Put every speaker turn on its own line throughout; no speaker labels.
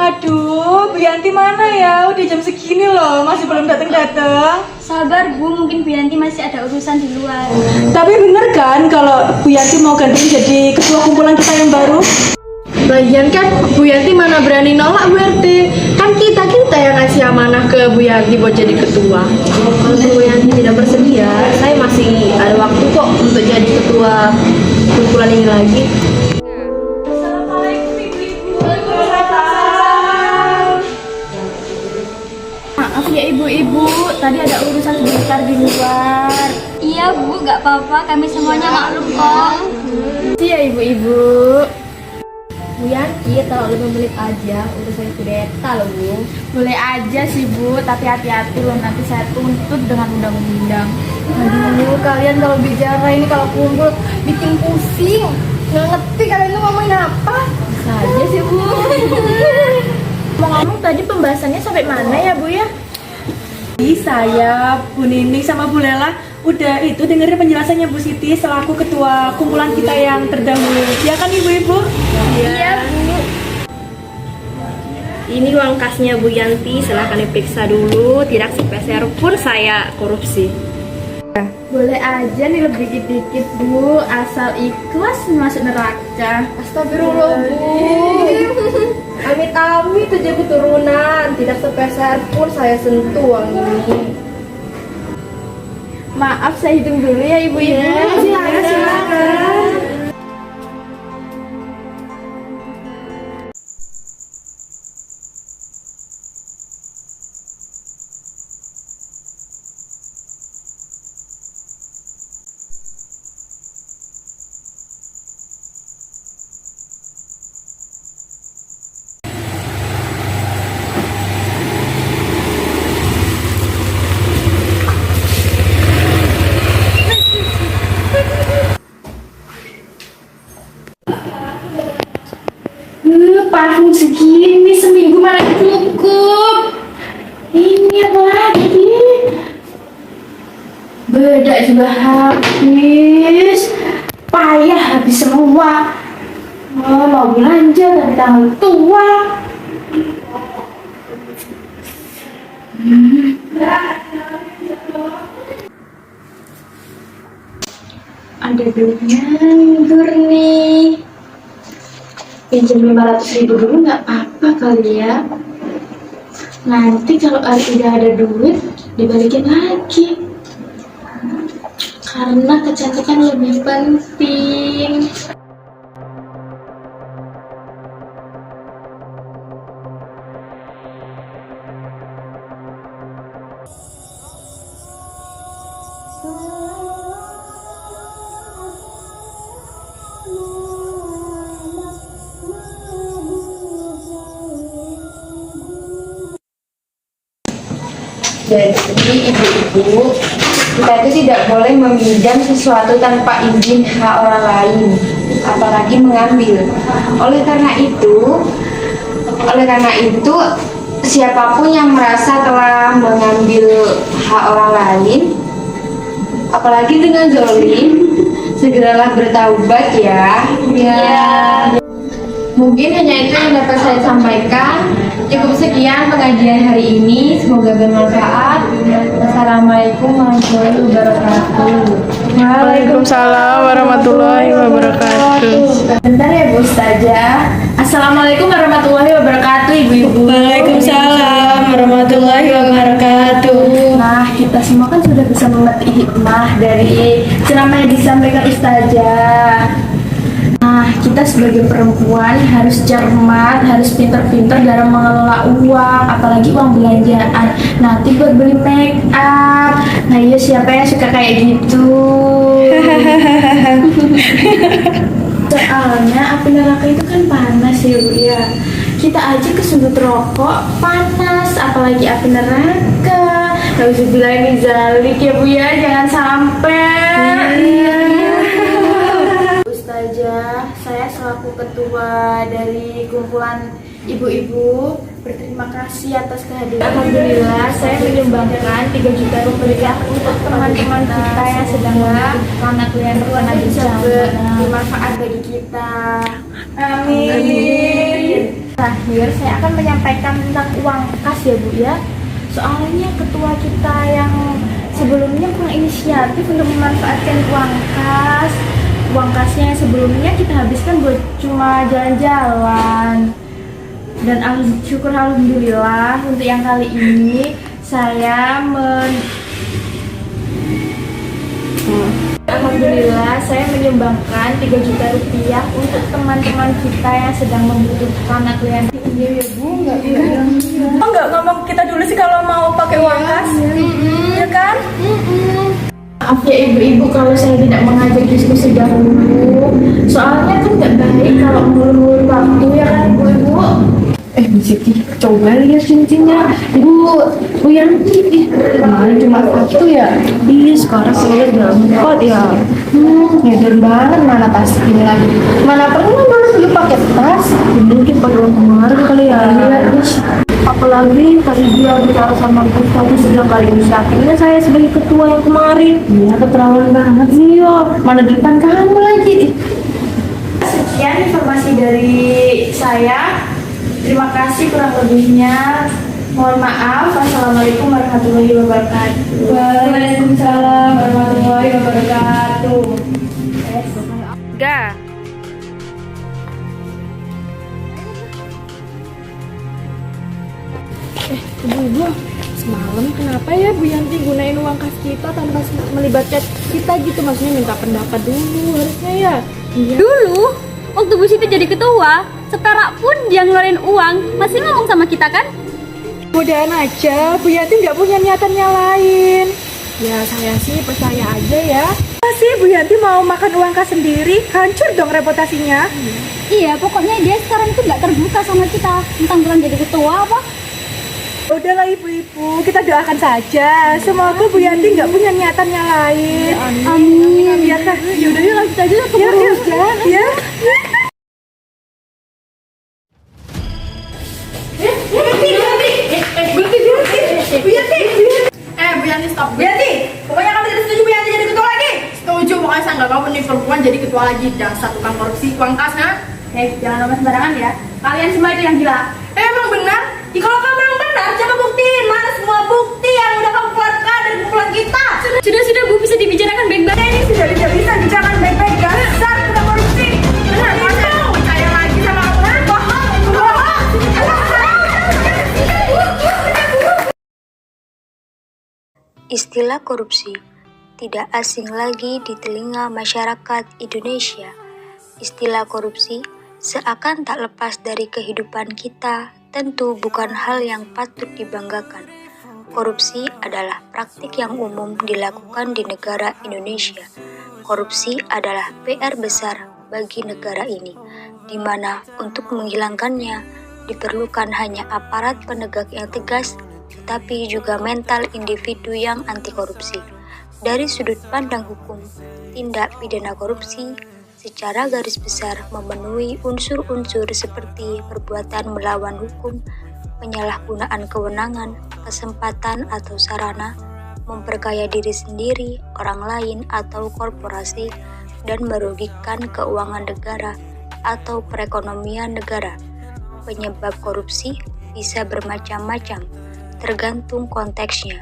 Aduh, Bu Yanti mana ya? Udah jam segini loh, masih belum datang-datang.
Sabar Bu, mungkin Bu Yanti masih ada urusan di luar.
Tapi bener kan kalau Bu Yanti mau gantiin jadi ketua kumpulan kita yang baru?
Lagian kan Bu Yanti mana berani nolak Bu RT. Kan kita yang ngasih amanah ke Bu Yanti buat jadi ketua. Kalau Bu Yanti tidak bersedia, saya masih ada waktu kok untuk jadi ketua kumpulan ini lagi.
Assalamualaikum ibu-ibu.
Maaf ya ibu-ibu, tadi ada urusan sebentar di luar. Iya Bu, gak apa-apa, kami semuanya maklum kok.
Iya ibu-ibu. Bu Yanti, kalau 5 menit aja, urusan kudeta loh Bu.
Boleh aja sih Bu, tapi hati-hati loh, nanti saya tuntut dengan undang-undang.
Aduh, kalian kalau bicara ini kalau kumpul bikin pusing. Nggak ngerti kalian tuh ngomongin apa. Bisa aja sih Bu.
Ngomong-ngomong tadi pembahasannya sampai mana ya Bu ya?
Saya, Bu Nining sama Bu Lela udah itu dengerin penjelasannya Bu Siti selaku ketua kumpulan kita yang terdahulu. Ya kan ibu-ibu?
Iya Bu. Ini uang kasnya Bu Yanti, silahkan diperiksa dulu. Tidak sepeser pun saya korupsi.
Boleh aja nih lebih dikit-dikit Bu, asal ikhlas masuk neraka.
Astagfirullah Bu. Amit-amit aja keturunan, tidak sepeser pun saya sentuh uang ini.
Maaf saya hitung dulu ya ibu-ibu.
Silakan.
Parfum segini seminggu mana cukup. Ini apa lagi? Bedak juga habis. Payah habis semua. Oh, mau belanja tapi tanggal tua.
Ada duitnya nganggur nih. Pinjam 500.000 dulu nggak apa-apa kali ya. Nanti kalau udah ada duit dibalikin lagi. Karena kecantikan lebih penting.
Jadi ibu-ibu, kita itu tidak boleh meminjam sesuatu tanpa izin hak orang lain, apalagi mengambil. Oleh karena itu, siapapun yang merasa telah mengambil hak orang lain, apalagi dengan zalim, segeralah bertaubat ya. Mungkin hanya itu yang dapat saya sampaikan. Cukup sekian pengajian hari ini, semoga bermanfaat. Wassalamualaikum warahmatullahi wabarakatuh.
Waalaikumsalam warahmatullahi wabarakatuh.
Bentar ya Bu Ustazah. Assalamualaikum warahmatullahi wabarakatuh ibu-ibu.
Waalaikumsalam warahmatullahi wabarakatuh.
Nah, kita semua kan sudah bisa mengerti hikmah dari ceramah yang disampaikan Ustazah. Nah, kita sebagai perempuan harus cermat, harus pintar-pintar dalam mengelola uang, apalagi uang belanjaan. Nanti buat beli make up. Nah, iya siapa yang suka kayak gitu? Soalnya api neraka itu kan panas ya Bu ya. Kita aja kesundut rokok panas, apalagi api neraka. Gak usah bilang ini zalik ya Bu ya, jangan sampai. Ustazah, saya selaku ketua dari kumpulan ibu-ibu berterima kasih atas kehadiran. Alhamdulillah, saya menyumbangkan 3 juta rupiah untuk teman-teman kita yang sedang membutuhkan atau yang terkena bencana. Bermanfaat bagi kita.
Amin.
Nah, terakhir saya akan menyampaikan tentang uang kas ya Bu ya. Soalnya ketua kita yang sebelumnya punya inisiatif untuk memanfaatkan uang kasnya yang sebelumnya kita habiskan buat cuma jalan-jalan. Dan syukur alhamdulillah untuk yang kali ini Alhamdulillah saya menyumbangkan 3 juta rupiah untuk teman-teman kita yang sedang membutuhkan. Iya ya Bu,
Nggak ngomong kita dulu sih kalau mau pakai uang kas, ya kan?
Maaf ya ibu-ibu kalau saya tidak mengajak diskusi dahulu. Soalnya kan nggak baik kalau ngulur-ngulur waktu ya kan ibu-ibu.
Bu Siti, coba lihat cincinnya. Bu Yanti, kemarin cuma satu ya? Iya, sekarang saya udah 4 ya. Ngeder banget, mana tasnya lagi? Mana pernah dulu pakai tas? Mungkin pada kemarin kali ya. Apalagi tadi dia bicara sama Bu Tati sedang kali inisiatifnya saya sebagai ketua yang kemarin. Iya, keterlaluan banget. Iya, mana di depan kamu lagi.
Sekian informasi dari saya. Terima kasih kurang lebihnya. Mohon maaf. Wassalamualaikum warahmatullahi wabarakatuh.
Waalaikumsalam warahmatullahi wabarakatuh.
Ga.
Ibu-ibu, semalam kenapa ya Bu Yanti gunain uang kas kita tanpa melibatkan kita gitu? Maksudnya minta pendapat dulu harusnya ya. Iya.
Dulu, waktu Bu Siti jadi ketua, seperak pun dia ngeluarin uang, masih ngomong sama kita kan?
Mudahan aja, Bu Yanti nggak punya niatan yang lain. Ya saya sih percaya aja ya. Masih Bu Yanti mau makan uang kas sendiri, hancur dong reputasinya.
Iya, pokoknya dia sekarang itu nggak terbuka sama kita tentang bukan jadi ketua apa.
Udahlah ibu-ibu, kita doakan saja. Semoga Bu Yanti nggak punya niatan yang lain.
Amin.
Ya kan? Yaudah yuk lanjut aja ke perusahaan. Ya.
Bu Yanti stop.
Bu Yanti, pokoknya kamu tidak setuju Bu Yanti jadi ketua lagi.
Setuju, pokoknya saya nggak mau nih perempuan jadi ketua lagi. Dasar tukang korupsi, uang kas nah.
Jangan ngomong sembarangan ya. Kalian semua itu yang gila.
Emang benar?
Ya, kalau kamu yang benar, coba buktiin. Mana semua bukti yang udah kamu keluarkan dari kumpulan kita?
Sudah Bu, bisa dibicarakan baik-baik.
Ini sudah tidak bisa bicarakan baik-baik. Dasar tukang korupsi. Benar,
Saya mau percaya lagi sama kamu.
Istilah korupsi tidak asing lagi di telinga masyarakat Indonesia. Istilah korupsi seakan tak lepas dari kehidupan kita, tentu bukan hal yang patut dibanggakan. Korupsi adalah praktik yang umum dilakukan di negara Indonesia. Korupsi adalah PR besar bagi negara ini, di mana untuk menghilangkannya diperlukan hanya aparat penegak yang tegas, tetapi juga mental individu yang anti korupsi. Dari sudut pandang hukum, tindak pidana korupsi secara garis besar memenuhi unsur-unsur seperti perbuatan melawan hukum, penyalahgunaan kewenangan, kesempatan atau sarana, memperkaya diri sendiri, orang lain atau korporasi, dan merugikan keuangan negara atau perekonomian negara. Penyebab korupsi bisa bermacam-macam, tergantung konteksnya.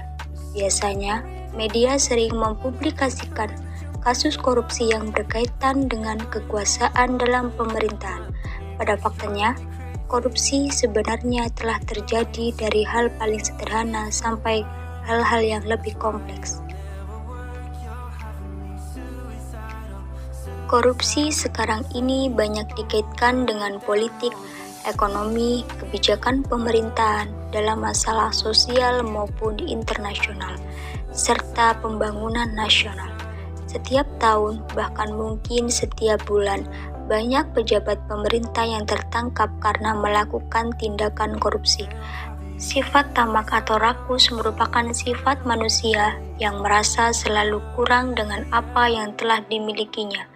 Biasanya, media sering mempublikasikan kasus korupsi yang berkaitan dengan kekuasaan dalam pemerintahan. Pada faktanya, korupsi sebenarnya telah terjadi dari hal paling sederhana sampai hal-hal yang lebih kompleks. Korupsi sekarang ini banyak dikaitkan dengan politik, ekonomi, kebijakan pemerintahan dalam masalah sosial maupun internasional, serta pembangunan nasional. Setiap tahun, bahkan mungkin setiap bulan, banyak pejabat pemerintah yang tertangkap karena melakukan tindakan korupsi. Sifat tamak atau rakus merupakan sifat manusia yang merasa selalu kurang dengan apa yang telah dimilikinya,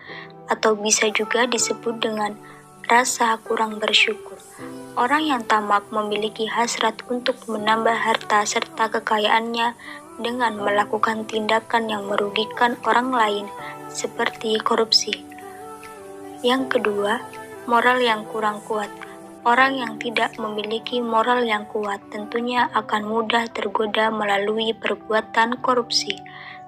atau bisa juga disebut dengan rasa kurang bersyukur. Orang yang tamak memiliki hasrat untuk menambah harta serta kekayaannya dengan melakukan tindakan yang merugikan orang lain seperti korupsi. Yang kedua, moral yang kurang kuat. Orang yang tidak memiliki moral yang kuat tentunya akan mudah tergoda melalui perbuatan korupsi.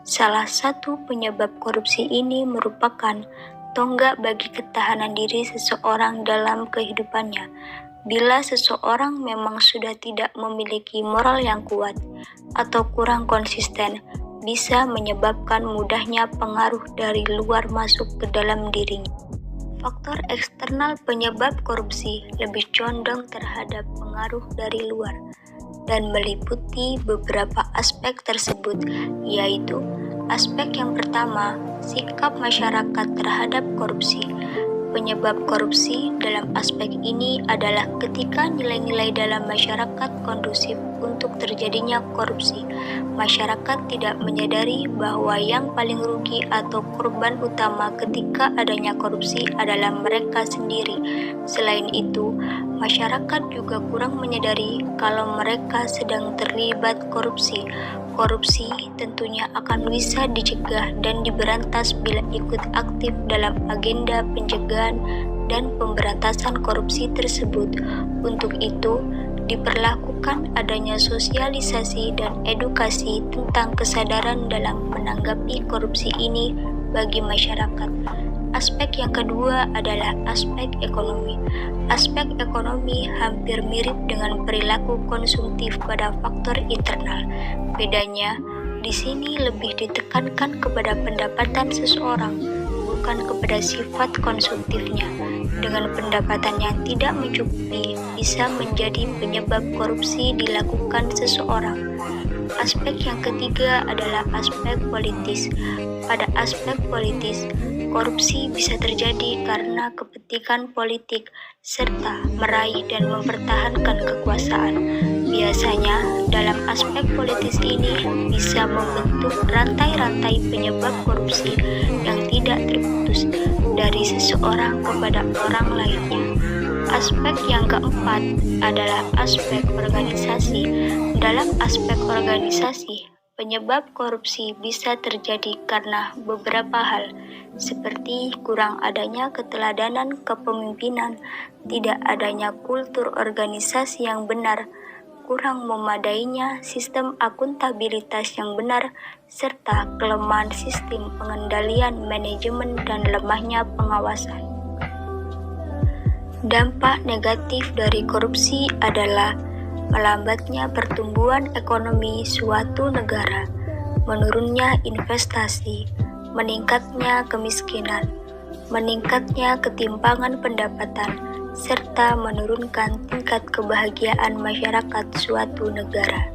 Salah satu penyebab korupsi ini merupakan tonggak bagi ketahanan diri seseorang dalam kehidupannya. Bila seseorang memang sudah tidak memiliki moral yang kuat atau kurang konsisten, bisa menyebabkan mudahnya pengaruh dari luar masuk ke dalam dirinya. Faktor eksternal penyebab korupsi lebih condong terhadap pengaruh dari luar dan meliputi beberapa aspek tersebut, yaitu aspek yang pertama, sikap masyarakat terhadap korupsi. Penyebab korupsi dalam aspek ini adalah ketika nilai-nilai dalam masyarakat kondusif untuk terjadinya korupsi. Masyarakat tidak menyadari bahwa yang paling rugi atau korban utama ketika adanya korupsi adalah mereka sendiri. Selain itu, masyarakat juga kurang menyadari kalau mereka sedang terlibat korupsi. Korupsi tentunya akan bisa dicegah dan diberantas bila ikut aktif dalam agenda pencegahan dan pemberantasan korupsi tersebut. Untuk itu, diperlakukan adanya sosialisasi dan edukasi tentang kesadaran dalam menanggapi korupsi ini bagi masyarakat. Aspek yang kedua adalah aspek ekonomi. Aspek ekonomi hampir mirip dengan perilaku konsumtif pada faktor internal. Bedanya, di sini lebih ditekankan kepada pendapatan seseorang, bukan kepada sifat konsumtifnya. Dengan pendapatan yang tidak mencukupi, bisa menjadi penyebab korupsi dilakukan seseorang. Aspek yang ketiga adalah aspek politis. Pada aspek politis, korupsi bisa terjadi karena kepentingan politik serta meraih dan mempertahankan kekuasaan. Biasanya, dalam aspek politis ini bisa membentuk rantai-rantai penyebab korupsi yang tidak terputus dari seseorang kepada orang lainnya. Aspek yang keempat adalah aspek organisasi. Dalam aspek organisasi, penyebab korupsi bisa terjadi karena beberapa hal, seperti kurang adanya keteladanan kepemimpinan, tidak adanya kultur organisasi yang benar, kurang memadainya sistem akuntabilitas yang benar, serta kelemahan sistem pengendalian manajemen dan lemahnya pengawasan. Dampak negatif dari korupsi adalah melambatnya pertumbuhan ekonomi suatu negara, menurunnya investasi, meningkatnya kemiskinan, meningkatnya ketimpangan pendapatan, serta menurunkan tingkat kebahagiaan masyarakat suatu negara.